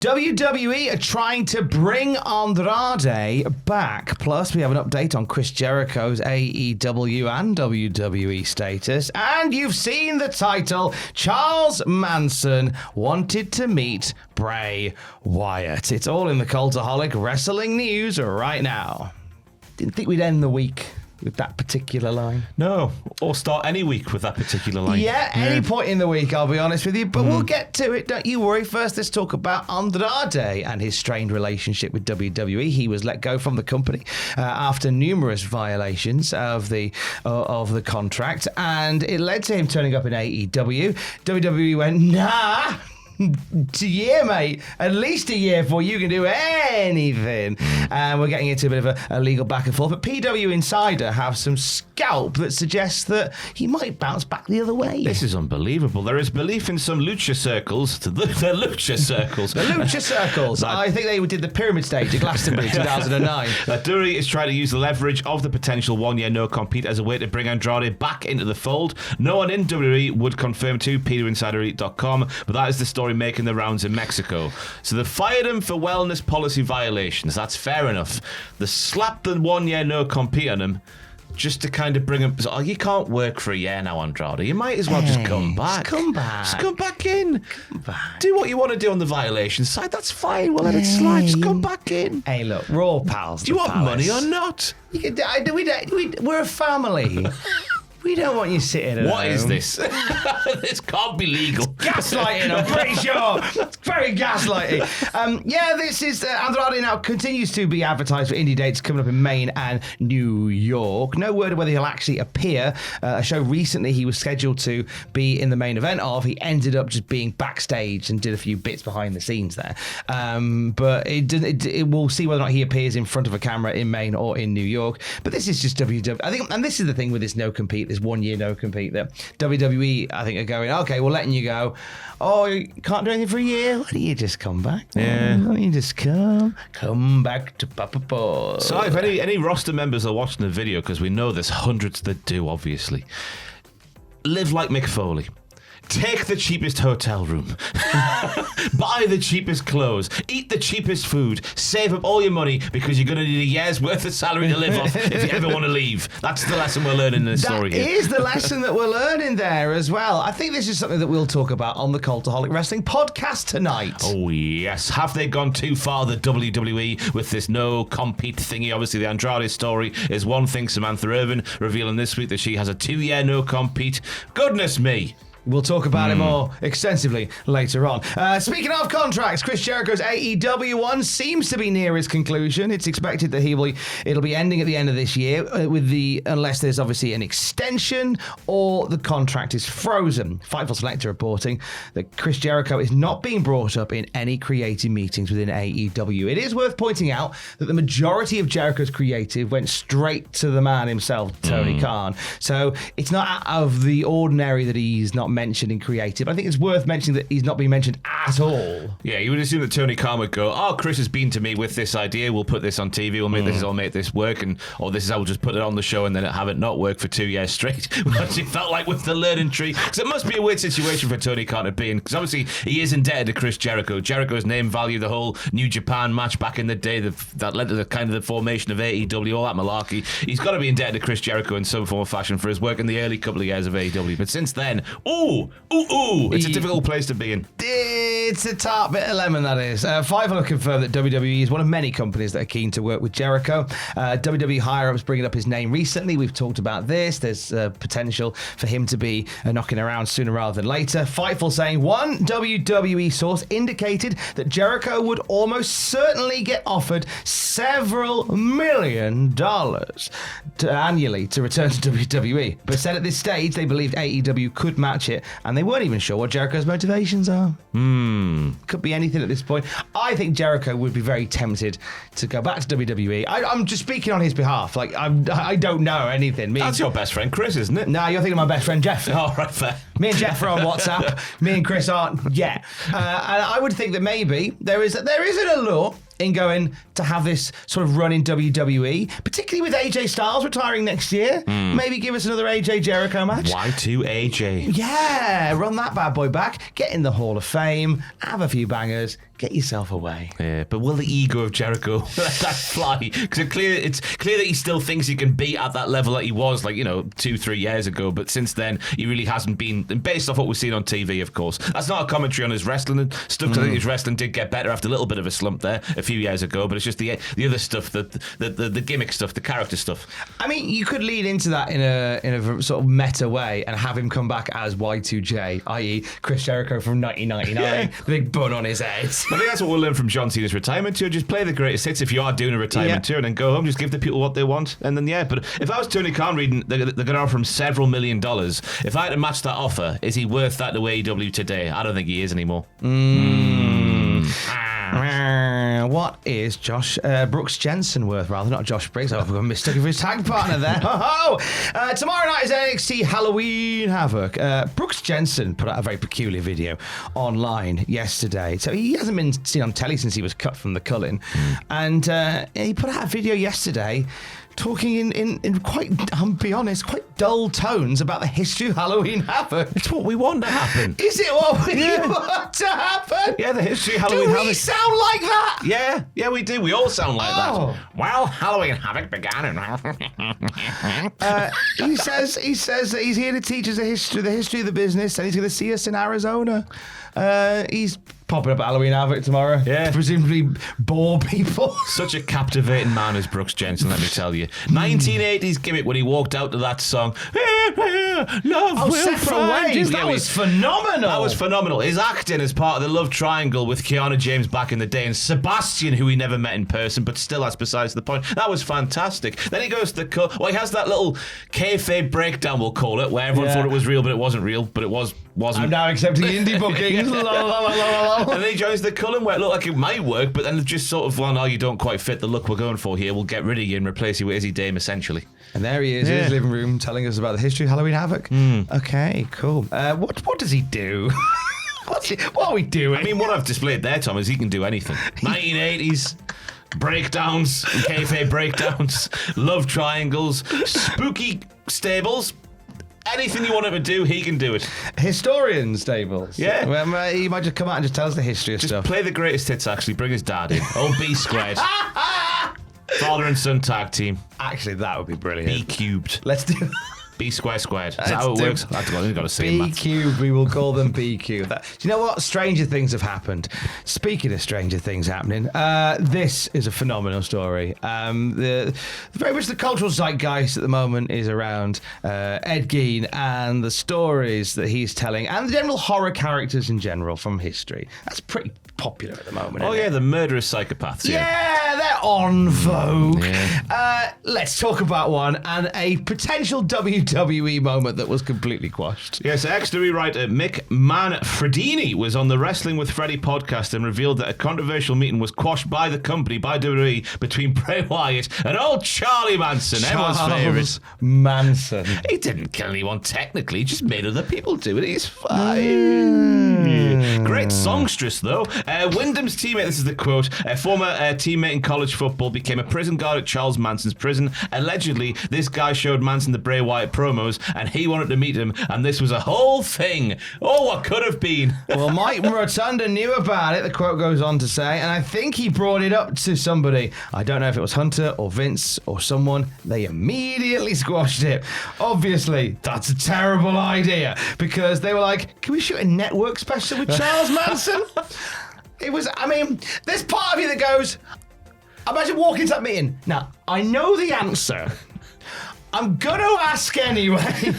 WWE are trying to bring Andrade back. Plus, we have an update on Chris Jericho's AEW and WWE status. And you've seen the title. Charles Manson wanted to meet Bray Wyatt. It's all in the Cultaholic Wrestling news right now. Didn't think we'd end the week with that particular line. No, or start any week with that particular line. Yeah, any point in the week, I'll be honest with you. But we'll get to it, don't you worry. First, let's talk about Andrade and his strained relationship with WWE. He was let go from the company after numerous violations of the contract, and it led to him turning up in AEW. WWE went, nah. It's a year, mate. At least a year before you can do anything. And we're getting into a bit of a legal back and forth. But PW Insider have some scalp that suggests that he might bounce back the other way. This is unbelievable. There is belief in some lucha circles. The lucha circles. The lucha circles. I think they did the pyramid stage at Glastonbury in 2009. Dury is trying to use the leverage of the potential one-year no-compete as a way to bring Andrade back into the fold. No one in WWE would confirm to PWInsider.com, but that is the story making the rounds in Mexico. So they fired him for wellness policy violations. That's fair enough. They slapped the 1 year no compete on him just to kind of bring him. Oh, you can't work for a year now, Andrade. You might as well just come back. Just come back. Just come back in. Come back. Do what you want to do on the violation side. That's fine. We'll let it slide. Just come back in. Hey, look, we're all pals. Do you want money or not? We're a family. We don't want you sitting at What home. is this? This can't be legal. Gaslighting, I'm pretty sure. It's very gaslighting. This is Andrade now continues to be advertised for indie dates coming up in Maine and New York. No word of whether he'll actually appear. A show recently he was scheduled to be in the main event of. He ended up just being backstage and did a few bits behind the scenes there. But we'll see whether or not he appears in front of a camera in Maine or in New York. But this is just WWE. I think, and this is the thing with this no compete. This 1 year no compete that WWE I think are going, okay, we're letting you go. Oh, you can't do anything for a year? Why don't you just come back? Yeah. Why don't you just come back to Papa Paul? So if any roster members are watching the video, because we know there's hundreds that do, obviously, live like Mick Foley. Take the cheapest hotel room. Buy the cheapest clothes. Eat the cheapest food. Save up all your money because you're going to need a year's worth of salary to live off if you ever want to leave. That's the lesson we're learning in this story here. That is the lesson that we're learning there as well. I think this is something that we'll talk about on the Cultaholic Wrestling podcast tonight. Oh, yes. Have they gone too far, the WWE, with this no-compete thingy? Obviously, the Andrade story is one thing. Samantha Irvin revealing this week that she has a 2 year no-compete. Goodness me. We'll talk about it more extensively later on. Speaking of contracts, Chris Jericho's AEW one seems to be near its conclusion. It's expected that it'll be ending at the end of this year, unless there's obviously an extension or the contract is frozen. Fightful Selector reporting that Chris Jericho is not being brought up in any creative meetings within AEW. It is worth pointing out that the majority of Jericho's creative went straight to the man himself, Tony Khan. So it's not out of the ordinary that he's not mentioned in creative. I think it's worth mentioning that he's not being mentioned at all. Yeah, you would assume that Tony Khan would go, oh, Chris has been to me with this idea, we'll put this on TV, we'll make this work, or this is how we'll just put it on the show and then have it not work for 2 years straight. What it felt like with the learning tree. Because it must be a weird situation for Tony Khan to be in, because obviously he is indebted to Chris Jericho. Jericho's name value, the whole New Japan match back in the day that led to the kind of the formation of AEW, all that malarkey. He's got to be indebted to Chris Jericho in some form or fashion for his work in the early couple of years of AEW. But since then, it's a difficult place to be in. It's a tart bit of lemon, that is. Fightful have confirmed that WWE is one of many companies that are keen to work with Jericho. WWE higher-ups bringing up his name recently. We've talked about this. There's potential for him to be knocking around sooner rather than later. Fightful saying one WWE source indicated that Jericho would almost certainly get offered several $1 million annually to return to WWE, but said at this stage they believed AEW could match it, and they weren't even sure what Jericho's motivations are. Could be anything at this point. I think Jericho would be very tempted to go back to WWE. I'm just speaking on his behalf. Like, I don't know anything. That's your best friend Chris, isn't it? No, you're thinking of my best friend Jeff. Oh, right, fair. Me and Jeff are on WhatsApp. Me and Chris aren't yet. And I would think that maybe there is an allure in going to have this sort of run in WWE, particularly with AJ Styles retiring next year. Maybe give us another AJ Jericho match. Y2AJ. Yeah, run that bad boy back, get in the Hall of Fame, have a few bangers, get yourself away. Yeah, but will the ego of Jericho let that fly? Because it's clear that he still thinks he can be at that level that he was, 2-3 years ago. But since then, he really hasn't been. And based off what we've seen on TV, of course, that's not a commentary on his wrestling and stuff. 'Cause I think his wrestling did get better after a little bit of a slump there a few years ago. But it's just the other stuff, the gimmick stuff, the character stuff. I mean, you could lead into that in a sort of meta way and have him come back as Y2J, i.e. Chris Jericho from 1999, the big bun on his head. I think that's what we'll learn from John Cena's retirement tour. Just play the greatest hits if you are doing a retirement tour, and then go home. Just give the people what they want, and then But if I was Tony Khan reading, they're going to offer him several $1 million. If I had to match that offer, is he worth that to AEW today? I don't think he is anymore. What is Josh Brooks Jensen worth? Rather, not Josh Briggs. I've got mistook of his tag partner there. Tomorrow night is NXT Halloween Havoc. Brooks Jensen put out a very peculiar video online yesterday. So he hasn't been seen on telly since he was cut from the Cullen. And he put out a video yesterday talking in quite, I'll be honest, quite dull tones about the history of Halloween Havoc. It's what we want to happen. Is it what we want to happen? Yeah, the history of Halloween Havoc. Do we sound like that? Yeah, we do. We all sound like that. Well, Halloween Havoc began he says that he's here to teach us the history of the business, and he's going to see us in Arizona. He's popping up at Halloween Havoc tomorrow. Yeah. To presumably bore people. Such a captivating man is Brooks Jensen, let me tell you. 1980s gimmick when he walked out to that song. Love will find you. That was phenomenal. That was phenomenal. His acting as part of the love triangle with Keanu James back in the day and Sebastian, who he never met in person, but still that's besides the point. That was fantastic. Then he goes to the he has that little kayfabe breakdown, we'll call it, where everyone thought it was real, but it wasn't real, but it wasn't. I'm now accepting indie bookings. And then he joins the Cullen where it looked like it might work, but then just sort of, well, no, you don't quite fit the look we're going for here. We'll get rid of you and replace you with Izzy Dame, essentially. And there he is in his living room telling us about the history of Halloween Havoc. Okay, cool. What does he do? What are we doing? I mean, what I've displayed there, Tom, is he can do anything. 1980s. Breakdowns, kayfabe breakdowns, love triangles, spooky stables. Anything you want him to do, he can do it. Historian stables. Yeah. Well, he might just come out and just tell us the history of stuff. Just play the greatest hits, actually. Bring his dad in. Oh, B squared. Father and son tag team. Actually, that would be brilliant. B cubed. Let's do B squared. Is that how it works? I've got to say B cubed, we will call them B cubed. Do you know what? Stranger things have happened. Speaking of stranger things happening, this is a phenomenal story. Very much the cultural zeitgeist at the moment is around Ed Gein and the stories that he's telling and the general horror characters in general from history. That's pretty popular at the moment. Oh, yeah, the murderous psychopaths. Yeah, they're on vogue. Yeah. Let's talk about one and a potential WWE moment that was completely quashed. Yes, ex-WWE writer Mick Manfredini was on the Wrestling with Freddie podcast and revealed that a controversial meeting was quashed by the company, by WWE, between Bray Wyatt and old Charlie Manson, everyone's favourite. Manson. He didn't kill anyone technically, he just made other people do it. He's fine. Great songstress, though. Wyndham's teammate, this is the quote, a former teammate in college football, became a prison guard at Charles Manson's prison. Allegedly, this guy showed Manson the Bray Wyatt promos, and he wanted to meet him, and this was a whole thing. Oh, what could have been. Well, Mike Rotunda knew about it, the quote goes on to say, and I think he brought it up to somebody. I don't know if it was Hunter or Vince or someone. They immediately squashed it. Obviously, that's a terrible idea, because they were like, can we shoot a network special with Charles Manson? It was, I mean, there's part of you that goes, imagine walking to that meeting. Now, I know the answer. I'm going to ask anyway.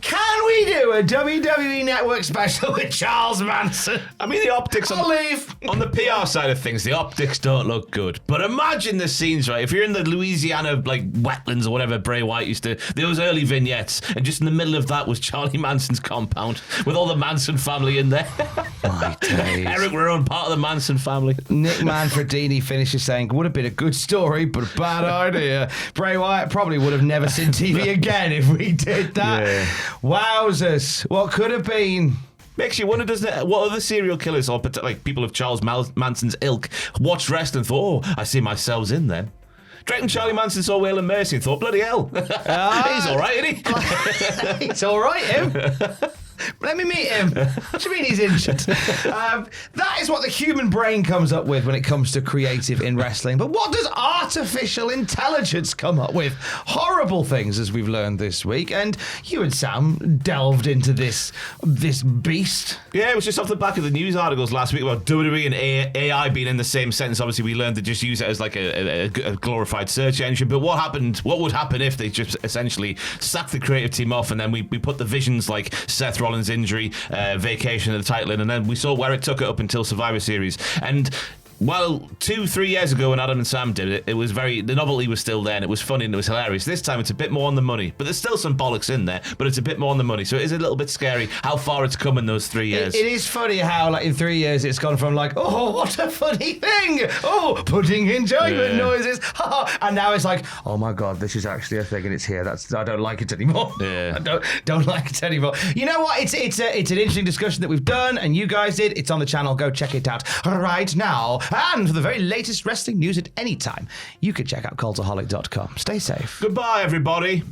Can we do a WWE Network special with Charles Manson? I mean, the optics I'll leave. On the PR side of things, the optics don't look good. But imagine the scenes, right? If you're in the Louisiana, wetlands or whatever Bray Wyatt used to, those early vignettes, and just in the middle of that was Charlie Manson's compound with all the Manson family in there. My days. Eric, we're on part of the Manson family. Nick Manfredini finishes saying, would have been a good story, but a bad idea. Bray Wyatt probably would have never seen TV again if we did that. Yeah. Wowzers. What could have been? Makes you wonder, doesn't it? What other serial killers or people of Charles Manson's ilk watched wrestling and thought, oh, I see myself in them. Do you reckon Charlie Manson saw Waylon Mercy and thought, bloody hell, he's all right, isn't he? He's all right, him. Let me meet him. What do you mean he's injured? That is what the human brain comes up with when it comes to creative in wrestling. But what does artificial intelligence come up with? Horrible things, as we've learned this week. And you and Sam delved into this beast. Yeah, it was just off the back of the news articles last week about WWE and AI being in the same sentence. Obviously, we learned to just use it as like a glorified search engine. But what would happen if they just essentially sacked the creative team off and then we put the visions like Seth Rollins' injury, vacation of the title in, and then we saw where it took it up until Survivor Series. And well, 2-3 years ago when Adam and Sam did it, it was the novelty was still there and it was funny and it was hilarious. This time it's a bit more on the money, but there's still some bollocks in there, but it's a bit more on the money. So it is a little bit scary how far it's come in those 3 years. It is funny how, like, in 3 years it's gone from like, oh, what a funny thing, oh, pudding enjoyment noises, and now it's like, oh my God, this is actually a thing and it's here. I don't like it anymore. Yeah. I don't like it anymore. You know what? It's an interesting discussion that we've done, and you guys did. It's on the channel. Go check it out right now. And for the very latest wrestling news at any time, you can check out Cultaholic.com. Stay safe. Goodbye, everybody.